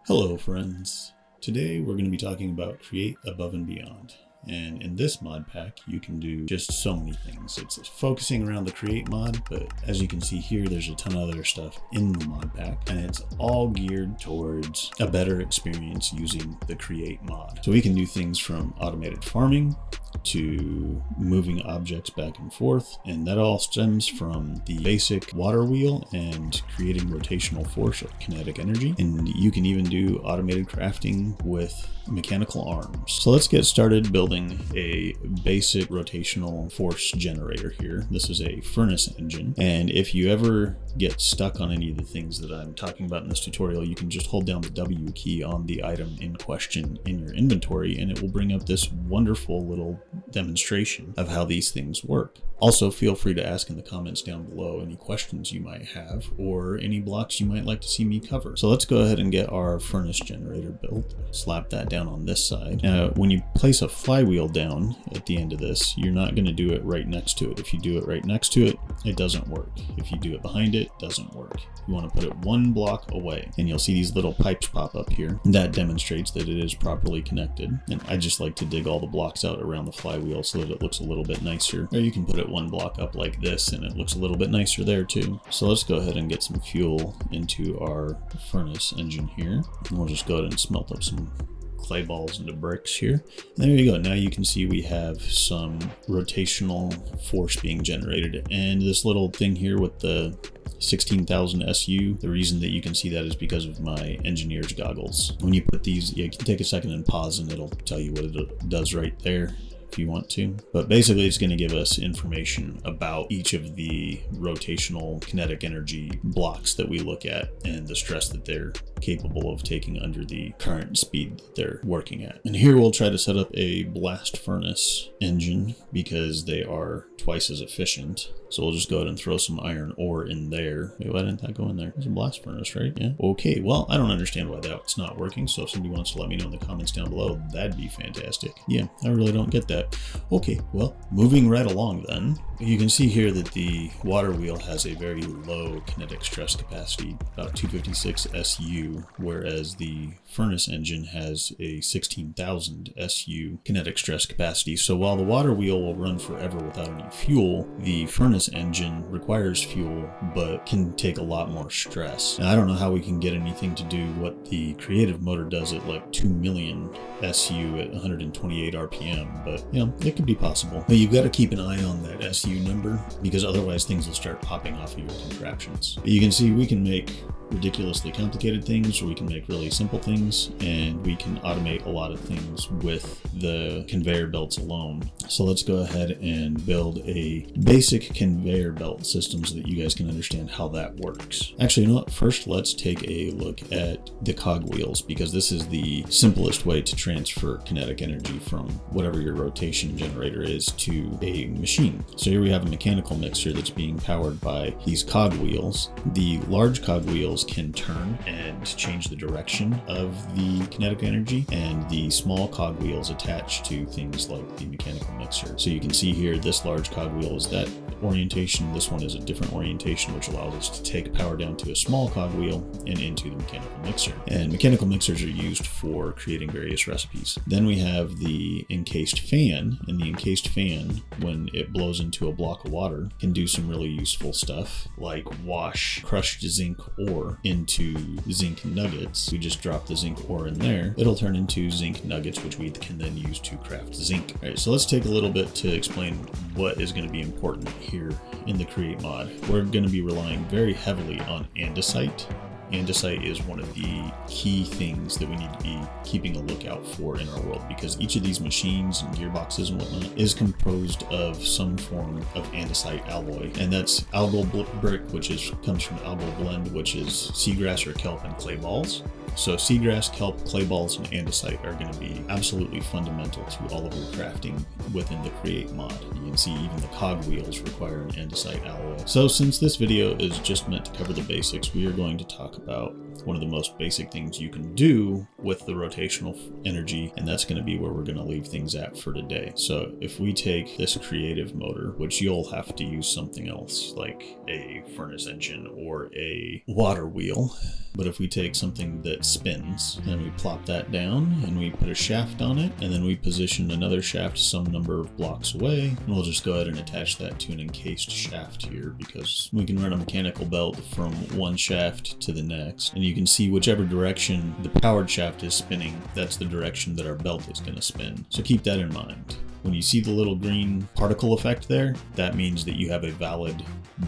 Hello friends, today we're going to be talking about Create Above and Beyond. And in this mod pack, you can do just so many things. It's focusing around the Create mod, but as you can see here, there's a ton of other stuff in the mod pack, and it's all geared towards a better experience using the Create mod. So we can do things from automated farming to moving objects back and forth, and that all stems from the basic water wheel and creating rotational force or kinetic energy. And you can even do automated crafting with mechanical arms. So let's get started building a basic rotational force generator here. This is a furnace engine, and if you ever get stuck on any of the things that I'm talking about in this tutorial, you can just hold down the W key on the item in question in your inventory, and it will bring up this wonderful little demonstration of how these things work. Also, feel free to ask in the comments down below any questions you might have or any blocks you might like to see me cover. So let's go ahead and get our furnace generator built. Slap that down on this side. Now, when you place a flywheel down at the end of this, you're not going to do it right next to it. If you do it right next to it, it doesn't work. If you do it behind it, it doesn't work. You want to put it one block away, and you'll see these little pipes pop up here. That demonstrates that it is properly connected. And I just like to dig all the blocks out around the flywheel so that it looks a little bit nicer. Or you can put it one block up like this and it looks a little bit nicer there too. So let's go ahead and get some fuel into our furnace engine here. And we'll just go ahead and smelt up some clay balls into bricks here. And there you go. Now you can see we have some rotational force being generated. And this little thing here with the 16,000 SU, the reason that you can see that is because of my engineer's goggles. When you put these, you can take a second and pause and it'll tell you what it does right there if you want to. But basically it's going to give us information about each of the rotational kinetic energy blocks that we look at and the stress that they're capable of taking under the current speed that they're working at. And here we'll try to set up a blast furnace engine because they are twice as efficient. So we'll just go ahead and throw some iron ore in there. Wait, why didn't that go in there? It's a blast furnace, right? Yeah. Okay, well, I don't understand why that's not working. So if somebody wants to let me know in the comments down below, that'd be fantastic. Yeah, I really don't get that. Okay, well, moving right along then. You can see here that the water wheel has a very low kinetic stress capacity, about 256 SU, whereas the furnace engine has a 16,000 SU kinetic stress capacity. So while the water wheel will run forever without any fuel, the furnace engine requires fuel but can take a lot more stress. Now, I don't know how we can get anything to do what the creative motor does at like 2 million SU at 128 RPM, but you know, it could be possible. But you've got to keep an eye on that SU number because otherwise things will start popping off of your contraptions. But you can see we can make ridiculously complicated things, or we can make really simple things, and we can automate a lot of things with the conveyor belts alone. So let's go ahead and build a basic conveyor belt system so that you guys can understand how that works. Actually, you know what? First, let's take a look at the cogwheels because this is the simplest way to transfer kinetic energy from whatever your rotation generator is to a machine. So here we have a mechanical mixer that's being powered by these cogwheels. The large cogwheels can turn and change the direction of the kinetic energy, and the small cogwheels attach to things like the mechanical mixer. So you can see here this large cogwheel is that orientation, this one is a different orientation, which allows us to take power down to a small cogwheel and into the mechanical mixer. And mechanical mixers are used for creating various recipes. Then we have the encased fan, and the encased fan, when it blows into a block of water, can do some really useful stuff like wash crushed zinc ore into zinc nuggets. We just drop the zinc ore in there, it'll turn into zinc nuggets, which we can then use to craft zinc. All right, so let's take a little bit to explain what is going to be important here in the Create mod. We're going to be relying very heavily on andesite. Andesite is one of the key things that we need to be keeping a lookout for in our world, because each of these machines and gearboxes and whatnot is composed of some form of andesite alloy, and that's algal brick, which comes from algal blend, which is seagrass or kelp and clay balls. So seagrass, kelp, clay balls, and andesite are going to be absolutely fundamental to all of your crafting within the Create mod. You can see even the cogwheels require an andesite alloy. So since this video is just meant to cover the basics, we are going to talk about one of the most basic things you can do with the rotational energy, and that's going to be where we're going to leave things at for today. So if we take this creative motor, which you'll have to use something else like a furnace engine or a water wheel, but if we take something that spins and we plop that down and we put a shaft on it, and then we position another shaft some number of blocks away, and we'll just go ahead and attach that to an encased shaft here, because we can run a mechanical belt from one shaft to the next, and you can see whichever direction the powered shaft is spinning, that's the direction that our belt is going to spin. So keep that in mind. When you see the little green particle effect there, that means that you have a valid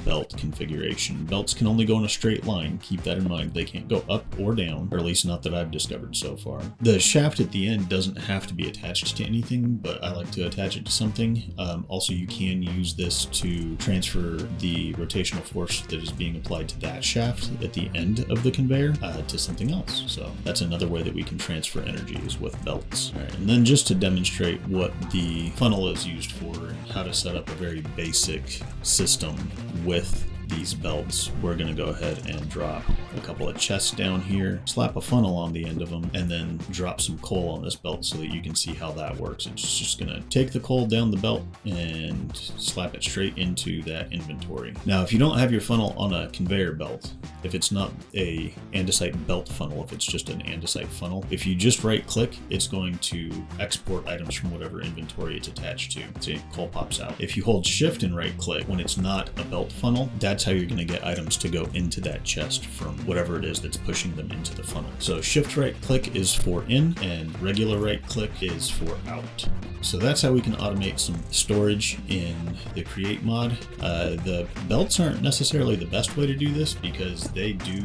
belt configuration. Belts can only go in a straight line. Keep that in mind. They can't go up or down, or at least not that I've discovered so far. The shaft at the end doesn't have to be attached to anything, but I like to attach it to something. Also, you can use this to transfer the rotational force that is being applied to that shaft at the end of the conveyor to something else. So that's another way that we can transfer energy, is with belts. All right, and then just to demonstrate what the funnel is used for and how to set up a very basic system with these belts, we're going to go ahead and drop a couple of chests down here, slap a funnel on the end of them, and then drop some coal on this belt so that you can see how that works. It's just going to take the coal down the belt and slap it straight into that inventory. Now, if you don't have your funnel on a conveyor belt, if it's not a andesite belt funnel, if it's just an andesite funnel, if you just right click, it's going to export items from whatever inventory it's attached to. See, coal pops out. If you hold shift and right click when it's not a belt funnel, that's how you're going to get items to go into that chest from whatever it is that's pushing them into the funnel. So shift right click is for in, and regular right click is for out. So that's how we can automate some storage in the Create mod. The belts aren't necessarily the best way to do this because they do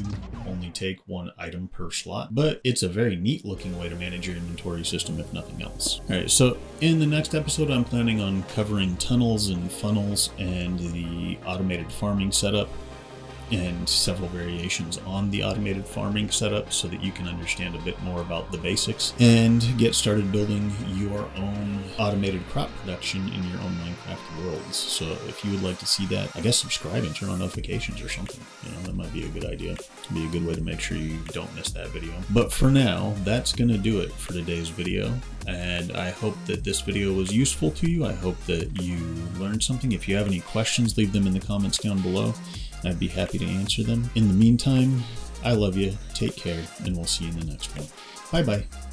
only take one item per slot, but it's a very neat looking way to manage your inventory system if nothing else. All right, so in the next episode, I'm planning on covering tunnels and funnels and the automated farming setup, and several variations on the automated farming setup so that you can understand a bit more about the basics and get started building your own automated crop production in your own Minecraft worlds. So if you would like to see that, I guess subscribe and turn on notifications or something. You know, that might be a good idea. It'd be a good way to make sure you don't miss that video. But for now, that's going to do it for today's video. And I hope that this video was useful to you. I hope that you learned something. If you have any questions, leave them in the comments down below. I'd be happy to answer them. In the meantime, I love you, take care, and we'll see you in the next one. Bye-bye.